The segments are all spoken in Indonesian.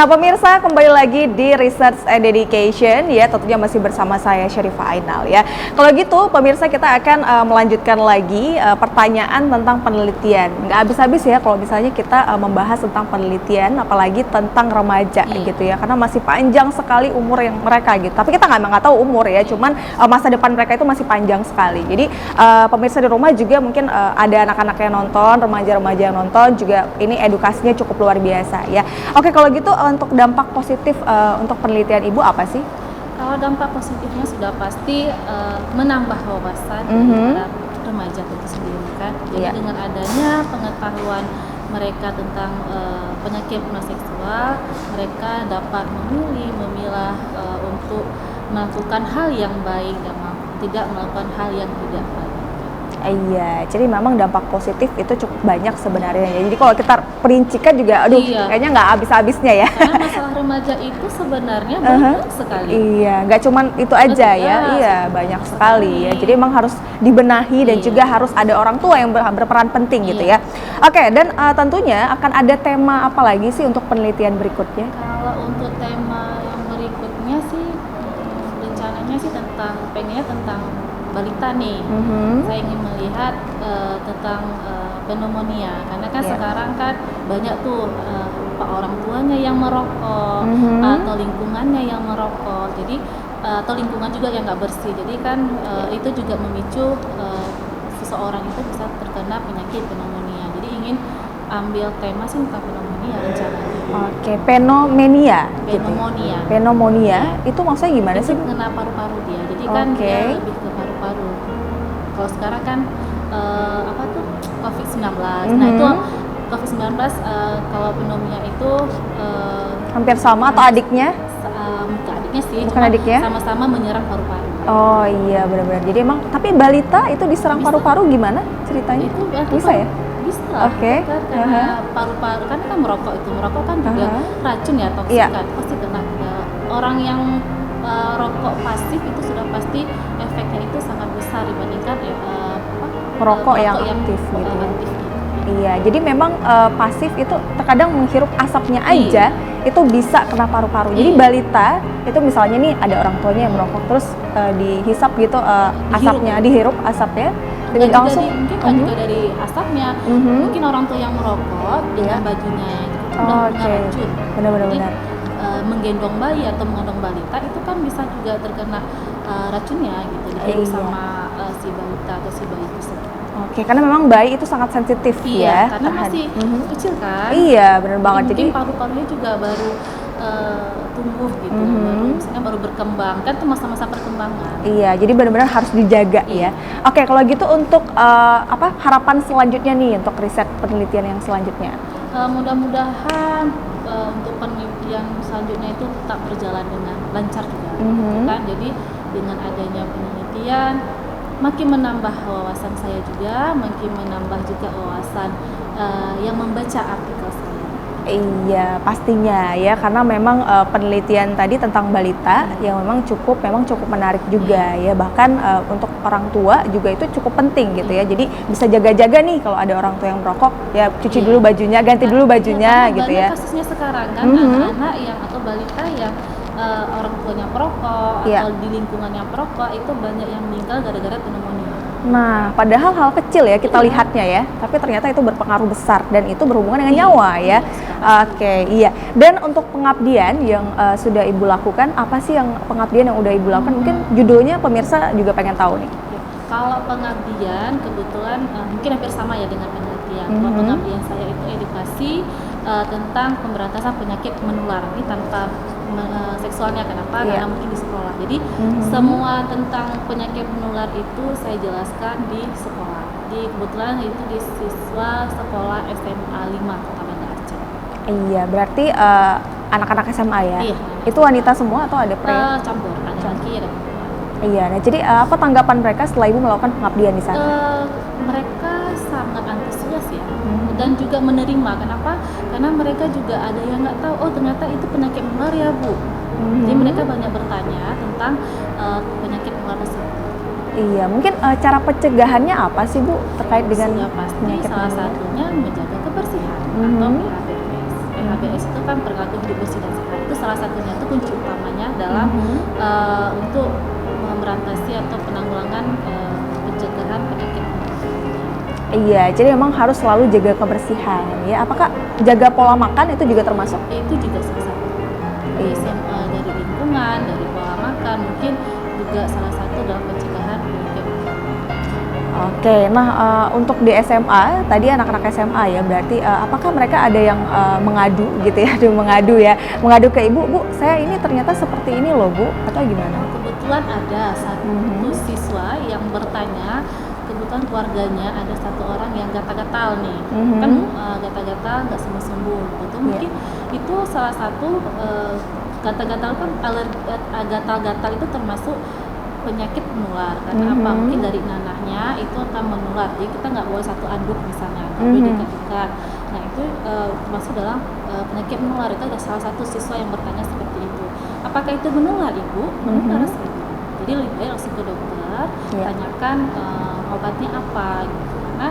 Pemirsa, kembali lagi di Research and Dedication ya, tentunya masih bersama saya Syarifah Ainal ya. Kalau gitu pemirsa, kita akan melanjutkan lagi pertanyaan tentang penelitian. Nggak habis-habis ya kalau misalnya kita membahas tentang penelitian, apalagi tentang remaja gitu ya, karena masih panjang sekali umur yang mereka gitu. Tapi kita nggak tahu umur ya, cuman masa depan mereka itu masih panjang sekali. Jadi pemirsa di rumah juga mungkin ada anak-anak yang nonton, remaja-remaja yang nonton juga, ini edukasinya cukup luar biasa ya. Oke, kalau gitu untuk dampak positif untuk penelitian Ibu apa sih? Kalau dampak positifnya sudah pasti menambah wawasan para remaja itu sendiri kan. Jadi dengan adanya pengetahuan mereka tentang penyakit seksual, mereka dapat memilah untuk melakukan hal yang baik dan tidak melakukan hal yang tidak baik. Iya, jadi memang dampak positif itu cukup banyak sebenarnya ya. Jadi kalau kita perincikan juga, kayaknya nggak habis-habisnya ya. Karena masalah remaja itu sebenarnya banyak sekali. Iya, nggak cuman itu aja ya. Iya, banyak sekali ya. Jadi emang harus dibenahi dan juga harus ada orang tua yang berperan penting gitu ya. Oke, dan tentunya akan ada tema apa lagi sih untuk penelitian berikutnya? Kalau untuk tema yang berikutnya sih, rencananya sih pengennya tentang balita nih. Saya ingin melihat tentang pneumonia, karena kan sekarang kan banyak tuh orang tuanya yang merokok atau lingkungannya yang merokok, jadi atau lingkungan juga yang nggak bersih, jadi kan itu juga memicu seseorang itu bisa terkena penyakit pneumonia. Jadi ingin ambil tema sih tentang pneumonia rencananya. Oke, pneumonia. Pneumonia itu maksudnya gimana sih? Kena paru-paru dia, jadi kan dia lebih ke paru-paru. Kalau sekarang kan COVID-19. Nah itu COVID-19 kalau pneumonia itu hampir sama atau adiknya? Bukan adiknya sih, bukan adiknya? Sama-sama menyerang paru-paru. Oh iya, benar-benar. Jadi emang, tapi balita itu diserang paru-paru gimana ceritanya? Itu bisa ya? Bisa. Karena paru-paru kan merokok kan juga racun ya, toksik kan, pasti kena. Orang yang rokok pasif itu sudah pasti efeknya itu sangat besar dibandingkan merokok yang aktif gitu. Iya, jadi memang pasif itu terkadang menghirup asapnya aja itu bisa kena paru-paru. Jadi balita itu misalnya nih ada orang tuanya yang merokok, terus dihisap gitu asapnya, dihirup asapnya, dan langsung mungkin juga dari asapnya. Mungkin orang tua yang merokok dengan bajunya itu udah racun. Benar-benar. Menggendong bayi atau mengandung balita itu kan bisa juga terkena racunnya gitu, dihirup sama si balita atau si bayi tersebut. Oke, karena memang bayi itu sangat sensitif ya. Karena masih kecil kan. Iya, benar banget. Jadi paru-parunya juga baru tumbuh gitu, baru berkembang, kan itu masa-masa perkembangan. Iya, jadi benar-benar harus dijaga ya. Oke, kalau gitu untuk harapan selanjutnya nih untuk riset penelitian yang selanjutnya? Mudah-mudahan untuk penelitian selanjutnya itu tetap berjalan dengan lancar juga, kan? Jadi dengan adanya penelitian makin menambah wawasan saya juga, makin menambah juga wawasan yang membaca artikel saya. Iya, pastinya ya, karena memang penelitian tadi tentang balita yang memang cukup menarik juga ya, bahkan untuk orang tua juga itu cukup penting gitu ya. Jadi bisa jaga-jaga nih kalau ada orang tua yang merokok, ya cuci dulu bajunya, ganti dulu bajunya gitu ya. Kasusnya sekarang kan anak-anak yang atau balita yang orang tuanya perokok atau di lingkungannya perokok itu banyak yang meninggal gara-gara pneumonia. Nah, padahal hal kecil ya kita lihatnya ya, tapi ternyata itu berpengaruh besar dan itu berhubungan dengan nyawa ya. Oke, iya. Dan untuk pengabdian yang sudah Ibu lakukan, apa sih yang pengabdian yang udah Ibu lakukan? Mungkin judulnya pemirsa juga pengen tahu nih. Kalau pengabdian kebetulan mungkin hampir sama ya dengan penelitian. Kalau pengabdian saya itu edukasi tentang pemberantasan penyakit menular ini tanpa seksualnya. Kenapa? Karena mungkin di sekolah. Jadi semua tentang penyakit menular itu saya jelaskan di sekolah. Di kebetulan itu di siswa sekolah SMA 5 Kota Banda Aceh. Iya, berarti anak-anak SMA ya? Iya. Itu wanita semua atau ada pria? Campur, ada laki ada perempuan. Iya, nah jadi apa tanggapan mereka setelah Ibu melakukan pengabdian di sana? Mereka sangat antusias ya, dan juga menerima. Kenapa? Karena mereka juga ada yang nggak tahu, oh ternyata itu penyakit menular ya Bu. Jadi mereka banyak bertanya tentang penyakit menular tersebut. Iya, mungkin cara pencegahannya apa sih Bu terkait dengan pasti penyakit salah menular? satunya menjaga kebersihan atau PHBS. HBS itu kan perilaku hidup bersih dan sehat. Itu salah satunya, itu kunci utamanya dalam untuk memberantas atau penanggulangan pencegahan penyakit. Iya, jadi memang harus selalu jaga kebersihan ya. Apakah jaga pola makan itu juga termasuk? Itu juga salah satu. Dari lingkungan, dari pola makan, mungkin juga salah satu dalam pencegahan penyakit. Oke, nah untuk di SMA, tadi anak-anak SMA ya, berarti apakah mereka ada yang mengadu gitu ya, mengadu ke ibu, Bu, saya ini ternyata seperti ini loh Bu, atau gimana? Kebetulan ada satu siswa yang bertanya, kebetulan keluarganya ada satu orang yang gatal-gatal nih, kan gatal-gatal nggak sembuh-sembuh, betul mungkin itu salah satu gatal-gatal kan gatal-gatal itu termasuk penyakit menular karena apa? Mungkin dari nanahnya itu akan menular, jadi kita nggak boleh satu anduk misalnya, nggak boleh dekat-dekat. Nah itu termasuk dalam penyakit menular. Itu ada salah satu siswa yang bertanya seperti itu. Apakah itu menular Ibu? Menular sih. Jadi lebih baik langsung ke dokter, tanyakan obatnya apa. Gitu. Nah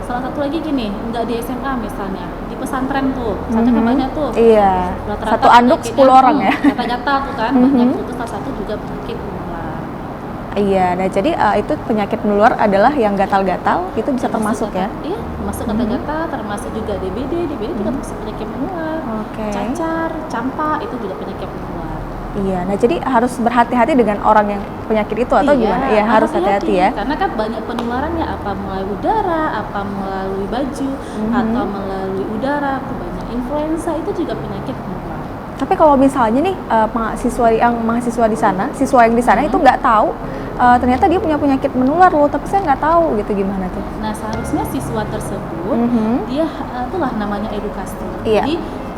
salah satu lagi gini, nggak di SMA misalnya, di pesantren tuh, pesantren kan banyak tuh. Iya. Rata-rata Satu anduk 10 orang ya. Gatal-gatal tuh kan, banyak itu salah satu juga penyakit menular. Iya, nah jadi itu penyakit menular adalah yang gatal-gatal, itu bisa termasuk ya? Iya, termasuk gatal-gatal, termasuk juga DBD juga termasuk penyakit menular. Cacar, campak itu juga penyakit menular. Iya, nah jadi harus berhati-hati dengan orang yang penyakit itu atau gimana? Iya, harus hati-hati ya. Karena kan banyak penularannya, apa melalui udara, apa melalui baju, atau melalui udara, banyak influenza itu juga penyakit menular. Tapi kalau misalnya nih mahasiswa di sana, siswa yang di sana itu nggak tahu ternyata dia punya penyakit menular loh, tapi saya nggak tahu gitu, gimana tuh? Nah seharusnya siswa tersebut dia itulah namanya edukasi. Iya. Jadi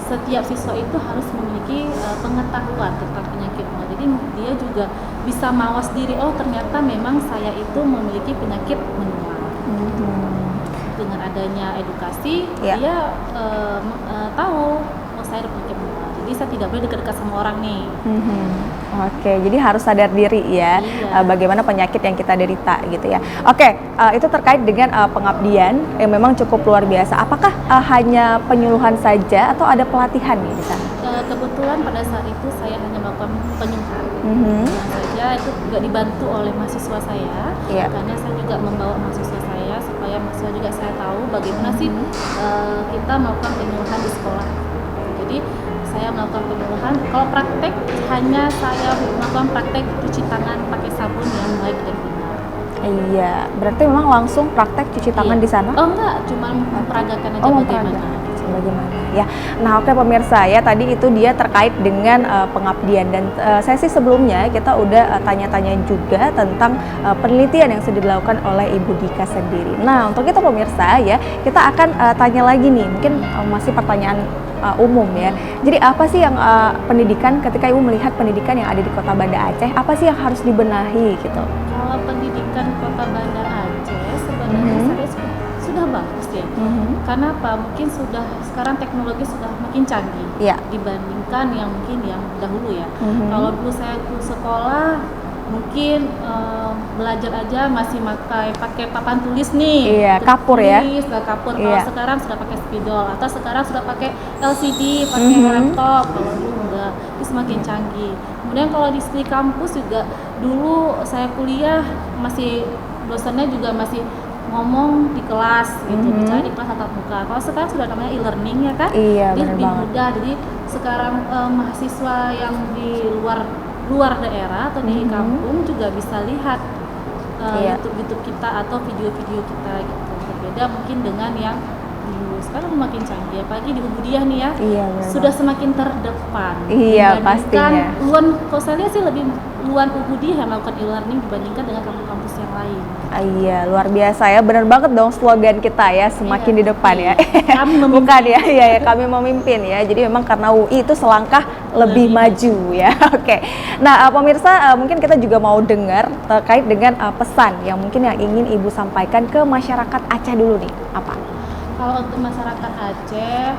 setiap siswa itu harus memiliki pengetahuan tentang penyakit menular. Jadi dia juga bisa mawas diri, oh ternyata memang saya itu memiliki penyakit menular. Dengan adanya edukasi, dia tahu oh saya ada penyakit menular. Jadi saya tidak boleh dekat-dekat sama orang nih. Oke, jadi harus sadar diri ya, bagaimana penyakit yang kita derita gitu ya. Oke, itu terkait dengan pengabdian yang memang cukup luar biasa. Apakah hanya penyuluhan saja atau ada pelatihan nih di sana? Kebetulan pada saat itu saya hanya melakukan penyuluhan saja, itu juga dibantu oleh mahasiswa saya, karena saya juga membawa mahasiswa saya supaya mahasiswa juga saya tahu bagaimana sih kita melakukan penyuluhan di sekolah. Jadi saya melakukan penyuluhan. Kalau praktek hanya saya melakukan praktek cuci tangan pakai sabun yang baik dan benar. Iya, berarti memang langsung praktek cuci tangan di sana? Oh enggak, cuma memperagakan aja bagaimana ya. Nah oke pemirsa ya, tadi itu dia terkait dengan pengabdian, dan sesi sebelumnya kita udah tanya-tanya juga tentang penelitian yang sudah dilakukan oleh Ibu Dika sendiri. Nah untuk itu pemirsa ya, kita akan tanya lagi nih, mungkin masih pertanyaan umum ya. Jadi apa sih yang pendidikan, ketika Ibu melihat pendidikan yang ada di Kota Banda Aceh, apa sih yang harus dibenahi gitu? Kalau pendidikan Kota Banda Aceh sebenarnya saya sudah bagus ya. Karena apa? Mungkin sudah sekarang teknologi sudah makin canggih dibandingkan yang mungkin yang dahulu ya. Kalau dulu saya sekolah mungkin belajar aja masih pakai papan tulis nih, kapur ya. Kapur. Kalau sekarang sudah pakai spidol, atau sekarang sudah pakai LCD, pakai laptop. Kalau dulu enggak, itu semakin canggih. Kemudian kalau di kampus juga, dulu saya kuliah masih dosennya juga masih ngomong di kelas gitu, bicara di kelas tatap muka. Kalau sekarang sudah namanya e-learning ya kan, jadi lebih mudah. Jadi sekarang mahasiswa yang di luar daerah atau di kampung juga bisa lihat YouTube kita atau video-video kita gitu. Berbeda mungkin dengan yang dulu. Sekarang makin canggih, apalagi di Ubudiah nih ya, sudah semakin terdepan. Iya pastinya. Kalau saya lihat sih lebih luan Ubudiah yang melakukan e-learning dibandingkan dengan kampus-kampus yang lain. Iya, luar biasa ya, benar banget dong slogan kita ya, semakin di depan ya. Kami memimpin. Bukan ya, kami memimpin ya. Jadi memang karena UI itu selangkah lebih maju ya. Oke. Nah, pemirsa, mungkin kita juga mau dengar terkait dengan pesan yang mungkin yang ingin Ibu sampaikan ke masyarakat Aceh dulu nih. Apa? Kalau untuk masyarakat Aceh,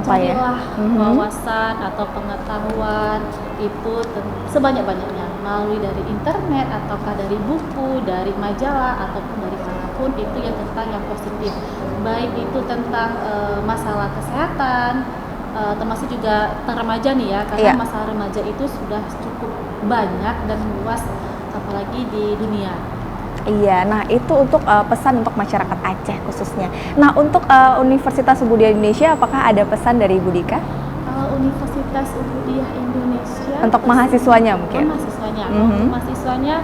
carilah wawasan atau pengetahuan itu sebanyak-banyaknya, melalui dari internet ataukah dari buku, dari majalah ataupun dari manapun. apapun itu yang tentang yang positif, baik itu tentang masalah kesehatan, termasuk juga tentang remaja nih ya, karena masalah remaja itu sudah cukup banyak dan luas apalagi di dunia. Iya, nah itu untuk pesan untuk masyarakat Aceh khususnya. Nah untuk Universitas Ubudiyah Indonesia, apakah ada pesan dari Ibu Dika? Universitas Ubudiyah Indonesia untuk mahasiswanya mungkin? Mahasiswanya, untuk mahasiswanya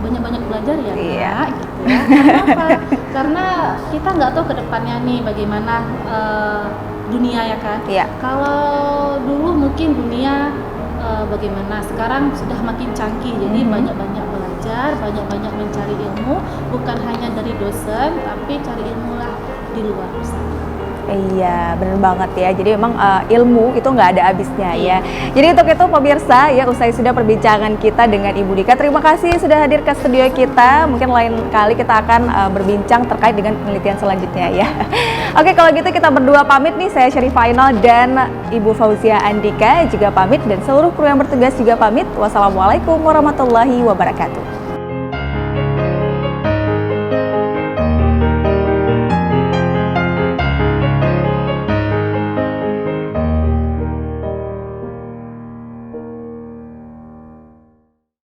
banyak-banyak belajar ya, iya. Kak, gitu ya. Kenapa? Karena kita nggak tahu ke depannya nih bagaimana dunia ya kan. Iya. Kalau dulu mungkin dunia bagaimana, sekarang sudah makin canggih, jadi banyak-banyak belajar, banyak-banyak mencari ilmu, bukan hanya dari dosen, tapi cari ilmu lah di luar sana. Iya, benar banget ya. Jadi memang ilmu itu nggak ada habisnya ya. Jadi untuk itu pemirsa ya, usai sudah perbincangan kita dengan Ibu Dika. Terima kasih sudah hadir ke studio kita. Mungkin lain kali kita akan berbincang terkait dengan penelitian selanjutnya ya. Oke, kalau gitu kita berdua pamit nih. Saya Syarifah Ainal dan Ibu Fauzia Andika juga pamit, dan seluruh kru yang bertugas juga pamit. Wassalamualaikum warahmatullahi wabarakatuh.